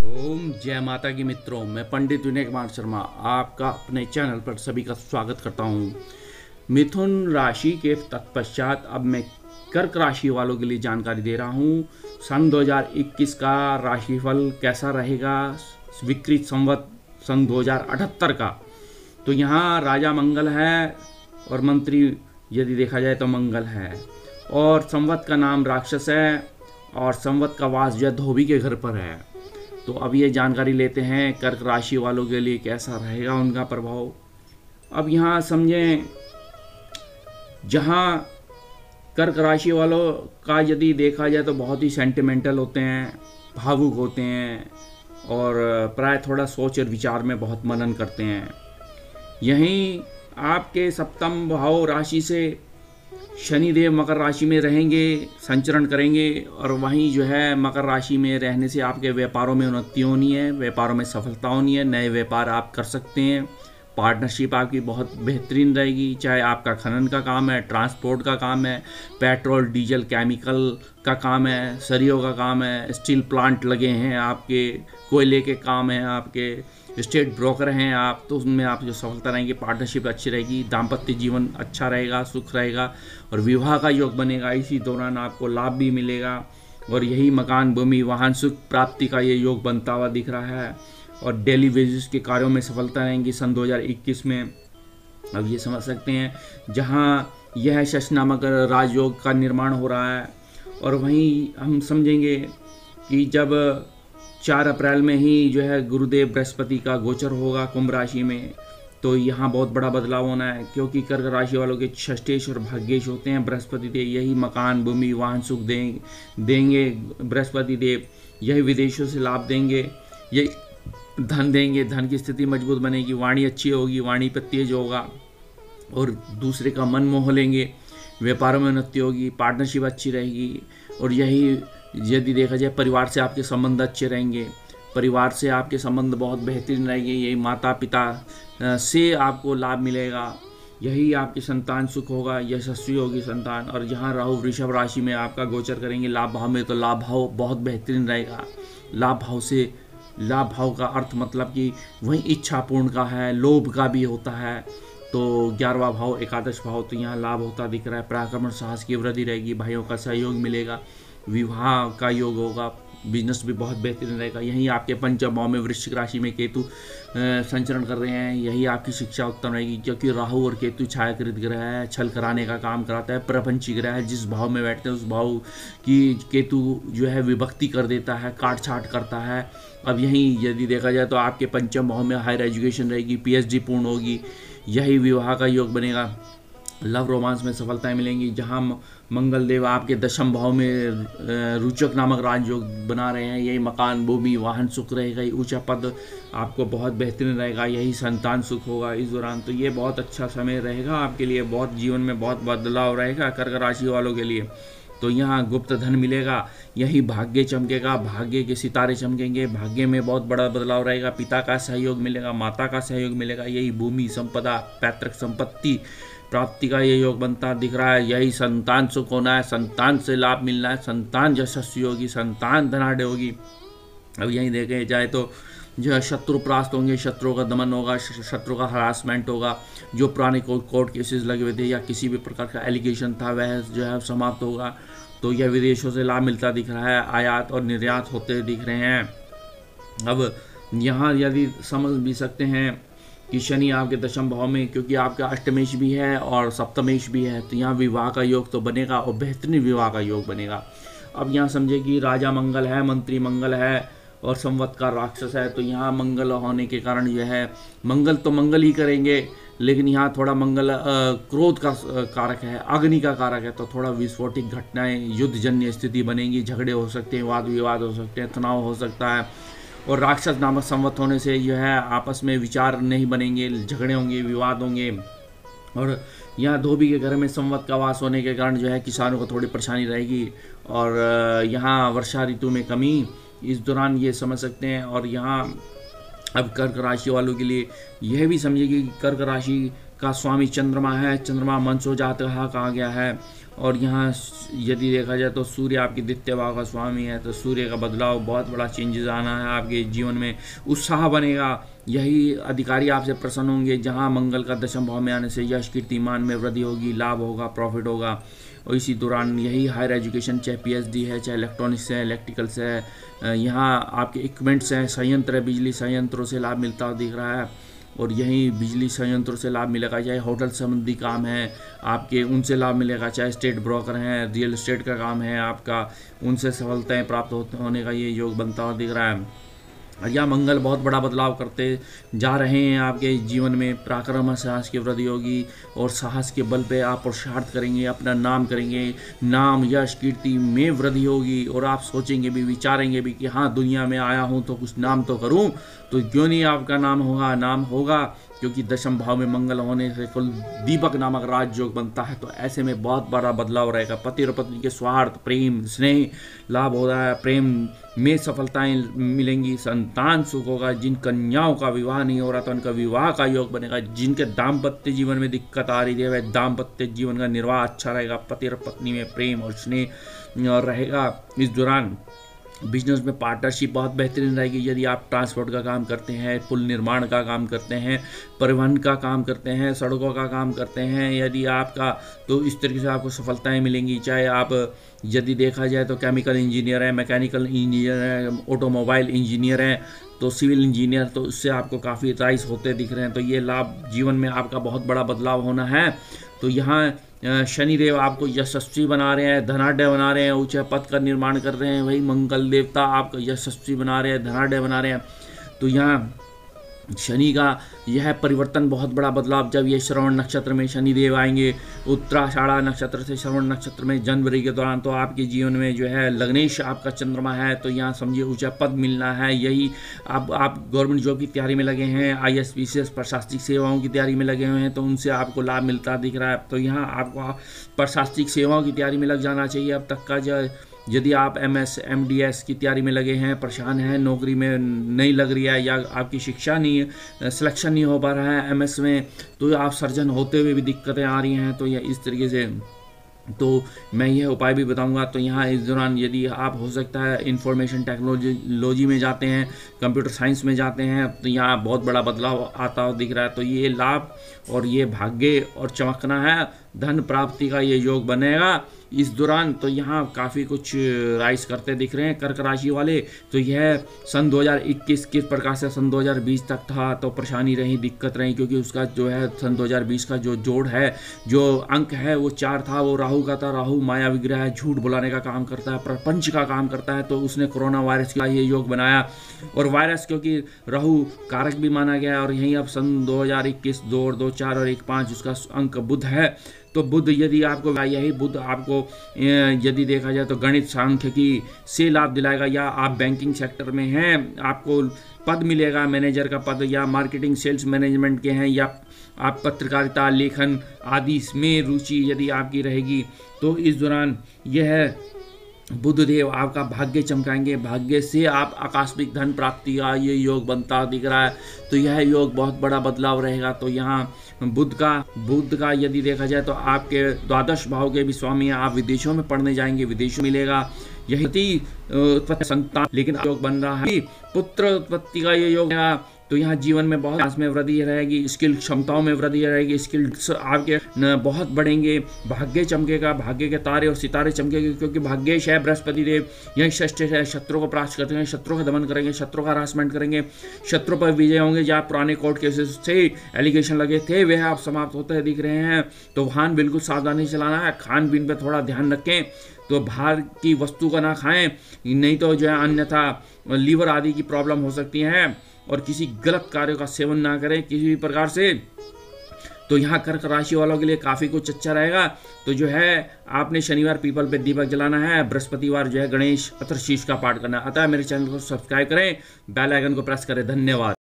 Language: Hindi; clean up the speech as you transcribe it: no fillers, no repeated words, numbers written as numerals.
ओम जय माता की मित्रों, मैं पंडित विनय कुमार शर्मा आपका अपने चैनल पर सभी का स्वागत करता हूं। मिथुन राशि के तत्पश्चात अब मैं कर्क राशि वालों के लिए जानकारी दे रहा हूं। सन 2021 का राशिफल कैसा रहेगा, विकृत संवत सन 2078 का। तो यहाँ राजा मंगल है और मंत्री यदि देखा जाए तो मंगल है, और संवत का नाम राक्षस है, और संवत का वास जो है धोबी के घर पर है। तो अब ये जानकारी लेते हैं कर्क राशि वालों के लिए कैसा रहेगा उनका प्रभाव। अब यहाँ समझें, जहाँ कर्क राशि वालों का यदि देखा जाए तो बहुत ही सेंटिमेंटल होते हैं, भावुक होते हैं, और प्राय थोड़ा सोच और विचार में बहुत मनन करते हैं। यहीं आपके सप्तम भाव राशि से शनिदेव मकर राशि में रहेंगे, संचरण करेंगे, और वहीं जो है मकर राशि में रहने से आपके व्यापारों में उन्नति होनी है, व्यापारों में सफलता होनी है, नए व्यापार आप कर सकते हैं। पार्टनरशिप आपकी बहुत बेहतरीन रहेगी, चाहे आपका खनन का काम है, ट्रांसपोर्ट का काम है, पेट्रोल डीजल केमिकल का काम है, सरियों का काम है, स्टील प्लांट लगे हैं आपके, कोयले के काम है आपके, स्टेट ब्रोकर हैं आप, तो उसमें आप जो सफलता रहेंगे, पार्टनरशिप अच्छी रहेगी, दाम्पत्य जीवन अच्छा रहेगा, सुख रहेगा, और विवाह का योग बनेगा। इसी दौरान आपको लाभ भी मिलेगा, और यही मकान भूमि वाहन सुख प्राप्ति का ये योग बनता हुआ दिख रहा है। और डेली बेसिस के कार्यों में सफलता रहेंगी सन 2021 में। अब ये समझ सकते हैं, जहाँ यह शश नामक राजयोग का निर्माण हो रहा है, और वहीं हम समझेंगे कि जब 4 अप्रैल में ही जो है गुरुदेव बृहस्पति का गोचर होगा कुंभ राशि में, तो यहाँ बहुत बड़ा बदलाव होना है, क्योंकि कर्क राशि वालों के षष्ठेश और भाग्येश होते हैं बृहस्पति देव। यही मकान भूमि वाहन सुख देंगे बृहस्पति देव, यही विदेशों से लाभ देंगे, यही धन देंगे, धन की स्थिति मजबूत बनेगी, वाणी अच्छी होगी, वाणी पर तेज होगा, और दूसरे का मन मोह लेंगे, व्यापारों में उन्नति होगी, पार्टनरशिप अच्छी रहेगी। और यही यदि देखा जाए परिवार से आपके संबंध अच्छे रहेंगे, परिवार से आपके संबंध बहुत बेहतरीन रहेंगे, यही माता पिता से आपको लाभ मिलेगा, यही आपकी संतान सुख होगा, यशस्वी होगी संतान। और यहाँ राहु वृषभ राशि में आपका गोचर करेंगे लाभ भाव में, तो लाभ भाव बहुत बेहतरीन रहेगा। लाभ भाव का अर्थ मतलब कि वही इच्छा पूर्ण का है, लोभ का भी होता है। तो 11वां भाव एकादश भाव, तो यहाँ लाभ होता दिख रहा है, पराक्रमण साहस की वृद्धि रहेगी, भाइयों का सहयोग मिलेगा, विवाह का योग होगा, बिजनेस भी बहुत बेहतरीन रहेगा। यहीं आपके पंचम भाव में वृश्चिक राशि में केतु संचरण कर रहे हैं, यही आपकी शिक्षा उत्तम रहेगी, क्योंकि राहु और केतु छायाकृत ग्रह है, छल कराने का काम कराता है, प्रपंची ग्रह है, जिस भाव में बैठते हैं उस भाव की केतु जो है विभक्ति कर देता है, काट छाट करता है। अब यहीं यदि देखा जाए तो आपके पंचम भाव में हायर एजुकेशन रहेगी, पीएचडी पूर्ण होगी, यही विवाह का योग बनेगा, लव रोमांस में सफलताएं मिलेंगी। जहां मंगल देव आपके दशम भाव में रुचक नामक राजयोग बना रहे हैं, यही मकान भूमि वाहन सुख रहेगा, ऊंचा पद आपको बहुत बेहतरीन रहेगा, यही संतान सुख होगा इस दौरान। तो ये बहुत अच्छा समय रहेगा आपके लिए, बहुत जीवन में बहुत बदलाव रहेगा कर्क राशि वालों के लिए। तो यहाँ गुप्त धन मिलेगा, यही भाग्य चमकेगा, भाग्य के सितारे चमकेंगे, भाग्य में बहुत बड़ा बदलाव रहेगा, पिता का सहयोग मिलेगा, माता का सहयोग मिलेगा, यही भूमि संपदा पैतृक संपत्ति प्राप्ति का ये योग बनता दिख रहा है। यही संतान सुख होना है, संतान से लाभ मिलना है, संतान यशस्वी होगी, संतान धनाढ़ होगी। अब यहीं देखे जाए तो जो है शत्रु परास्त होंगे, शत्रुओं का दमन होगा, शत्रु का हरासमेंट होगा, जो पुराने कोर्ट केसेस लगे हुए थे या किसी भी प्रकार का एलिगेशन था वह जो है समाप्त होगा। तो यह विदेशों से लाभ मिलता दिख रहा है, आयात और निर्यात होते दिख रहे हैं। अब यहाँ यदि समझ भी सकते हैं कि शनि आपके दशम भाव में, क्योंकि आपका अष्टमेश भी है और सप्तमेश भी है, तो यहाँ विवाह का योग तो बनेगा, और बेहतरीन विवाह का योग बनेगा। अब यहाँ समझे कि राजा मंगल है, मंत्री मंगल है, और संवत का राक्षस है, तो यहाँ मंगल होने के कारण जो है मंगल तो मंगल ही करेंगे, लेकिन यहाँ थोड़ा मंगल क्रोध का कारक है, अग्नि का कारक है, तो थोड़ा विस्फोटिक घटनाएं, युद्धजन्य स्थिति बनेगी, झगड़े हो सकते हैं, वाद विवाद हो सकते हैं, तनाव हो सकता है। और राक्षस नामक संवत होने से जो है आपस में विचार नहीं बनेंगे, झगड़े होंगे, विवाद होंगे। और यहाँ धोबी के घर में संवत का वास होने के कारण जो है किसानों को थोड़ी परेशानी रहेगी, और यहाँ वर्षा ऋतु में कमी इस दौरान ये समझ सकते हैं। और यहाँ अब कर्क राशि वालों के लिए यह भी समझिए कि कर्क राशि का स्वामी चंद्रमा है, चंद्रमा मनसो जात कहा गया है, और यहाँ यदि देखा जाए तो सूर्य आपकी द्वितीय भाव का स्वामी है, तो सूर्य का बदलाव, बहुत बड़ा चेंजेस आना है आपके जीवन में, उत्साह बनेगा, यही अधिकारी आपसे प्रसन्न होंगे। जहाँ मंगल का दशम भाव में आने से यश कीर्तिमान में वृद्धि होगी, लाभ होगा, प्रॉफिट होगा। और इसी दौरान यही हायर एजुकेशन, चाहे पीएचडी है, चाहे इलेक्ट्रॉनिक्स है, इलेक्ट्रिकल्स है, यहाँ आपके इक्विपमेंट्स हैं, संयंत्र है, बिजली संयंत्रों से लाभ मिलता हुआ दिख रहा है। और यहीं बिजली संयंत्रों से लाभ मिलेगा, चाहे होटल संबंधी काम है आपके, उनसे लाभ मिलेगा, चाहे स्टेट ब्रोकर हैं, रियल एस्टेट का काम है आपका, उनसे सफलताएं प्राप्त होने का ये योग बनता हुआ दिख रहा है। या मंगल बहुत बड़ा बदलाव करते जा रहे हैं आपके जीवन में, पराक्रम साहस की वृद्धि होगी और साहस के बल पे आप पुरुषार्थ करेंगे, अपना नाम करेंगे, नाम यश कीर्ति में वृद्धि होगी। और आप सोचेंगे भी, विचारेंगे भी कि हाँ दुनिया में आया हूँ तो कुछ नाम तो करूँ, तो क्यों नहीं आपका नाम होगा, क्योंकि दशम भाव में मंगल होने से कुल दीपक नामक राजयोग बनता है। तो ऐसे में बहुत बड़ा बदलाव रहेगा। पति और पत्नी के स्वार्थ, प्रेम, स्नेह लाभ हो रहा है, प्रेम में सफलताएं मिलेंगी, संतान सुख होगा। जिन कन्याओं का विवाह नहीं हो रहा था उनका विवाह का योग बनेगा। जिनके दाम्पत्य जीवन में दिक्कत आ रही है वह दाम्पत्य जीवन का निर्वाह अच्छा रहेगा। पति और पत्नी में प्रेम और स्नेह रहेगा। इस दौरान बिजनेस में पार्टनरशिप बहुत बेहतरीन रहेगी। यदि आप ट्रांसपोर्ट का काम करते हैं, पुल निर्माण का काम करते हैं, परिवहन का काम करते हैं, सड़कों का काम करते हैं, यदि आपका, तो इस तरीके से आपको सफलताएं मिलेंगी। चाहे आप यदि देखा जाए तो केमिकल इंजीनियर है, मैकेनिकल इंजीनियर है, ऑटोमोबाइल इंजीनियर है, तो सिविल इंजीनियर, तो उससे आपको काफ़ी राइज होते दिख रहे हैं। तो ये लाभ जीवन में आपका बहुत बड़ा बदलाव होना है। तो यहाँ शनिदेव आपको यशस्वी बना रहे हैं, धनाढ़ बना रहे हैं, ऊंचे पद का निर्माण कर रहे हैं। वही मंगल देवता आपको यशस्वी बना रहे हैं, धनाढ़ बना रहे हैं। तो यहाँ शनि का यह परिवर्तन, बहुत बड़ा बदलाव, जब ये श्रवण नक्षत्र में शनिदेव आएंगे, उत्तराषाढ़ा नक्षत्र से श्रवण नक्षत्र में जनवरी के दौरान, तो आपके जीवन में जो है लग्नेश आपका चंद्रमा है। तो यहाँ समझिए ऊंचा पद मिलना है। यही आप गवर्नमेंट जॉब की तैयारी में लगे हैं, IAS PCS प्रशासनिक सेवाओं की तैयारी में लगे हुए हैं, तो उनसे आपको लाभ मिलता दिख रहा है। तो यहाँ आपको प्रशासनिक सेवाओं की तैयारी में लग जाना चाहिए। अब तक का जो, यदि आप MS MDS की तैयारी में लगे हैं, परेशान हैं, नौकरी में नहीं लग रही है, या आपकी शिक्षा नहीं, सिलेक्शन नहीं हो पा रहा है MS में, तो आप सर्जन होते हुए भी दिक्कतें आ रही हैं, तो यह इस तरीके से, तो मैं यह उपाय भी बताऊंगा। तो यहाँ इस दौरान यदि आप हो सकता है इंफॉर्मेशन टेक्नोलॉजी में जाते हैं, कंप्यूटर साइंस में जाते हैं, तो यहाँ बहुत बड़ा बदलाव आता हुआ दिख रहा है। तो ये लाभ और ये भाग्य और चमकना है, धन प्राप्ति का ये योग बनेगा इस दौरान। तो यहाँ काफ़ी कुछ राइज करते दिख रहे हैं कर्क राशि वाले। तो यह सन 2021 किस प्रकार से सन 2020 तक था, तो परेशानी रही, दिक्कत रही, क्योंकि उसका जो है सन 2020 का जो जोड़ है, जो अंक है वो 4 था, वो राहु का था। राहु माया विग्रह है, झूठ बुलाने का काम करता है, प्रपंच का काम करता है। तो उसने कोरोना वायरस का ये योग बनाया, और वायरस क्योंकि राहु कारक भी माना गया, और यहीं अब सन 2021 2 और 2 4 और 1 5 उसका अंक बुध है। तो बुध यदि आपको, यही बुध आपको यदि देखा जाए तो गणित सांख्यिकी से लाभ दिलाएगा, या आप बैंकिंग सेक्टर में हैं, आपको पद मिलेगा मैनेजर का पद, या मार्केटिंग सेल्स मैनेजमेंट के हैं, या आप पत्रकारिता लेखन आदि इसमें रुचि यदि आपकी रहेगी, तो इस दौरान यह बुधदेव आपका भाग्य चमकाएंगे। भाग्य से आप आकस्मिक धन प्राप्ति का ये योग बनता दिख रहा है। तो यह योग बहुत बड़ा बदलाव रहेगा। तो यहाँ बुध का यदि देखा जाए तो आपके द्वादश भाव के भी स्वामी हैं, आप विदेशों में पढ़ने जाएंगे, विदेशों मिलेगा। यही संतान, लेकिन योग बन रहा है पुत्र उत्पत्ति का ये योग है। तो यहाँ जीवन में बहुत में वृद्धि रहेगी, स्किल क्षमताओं में वृद्धि रहेगी, स्किल्स आपके बहुत बढ़ेंगे, भाग्य चमकेगा, भाग्य के तारे और सितारे चमकेंगे, क्योंकि भाग्येश है बृहस्पति देव, यही षष्ठ है, शत्रु को परास्त करते हैं, शत्रु का दमन करेंगे, शत्रु का हरासमेंट करेंगे, शत्रु पर विजय होंगे। जहाँ पुराने कोर्ट केसेस से एलिगेशन लगे थे वह आप समाप्त होते दिख रहे हैं। तो वाहन बिल्कुल सावधानी चलाना है, खान पीन पर थोड़ा ध्यान रखें, तो बाहर की वस्तु का ना खाएं, नहीं तो जो है अन्यथा लीवर आदि की प्रॉब्लम हो सकती है। और किसी गलत कार्य का सेवन ना करें किसी भी प्रकार से। तो यहाँ कर्क राशि वालों के लिए काफ़ी कुछ अच्छा रहेगा। तो जो है आपने शनिवार पीपल पे दीपक जलाना है, बृहस्पतिवार जो है गणेश अथर्वशीर्ष का पाठ करना है। अतः मेरे चैनल को सब्सक्राइब करें, बेल आइकन को प्रेस करें। धन्यवाद।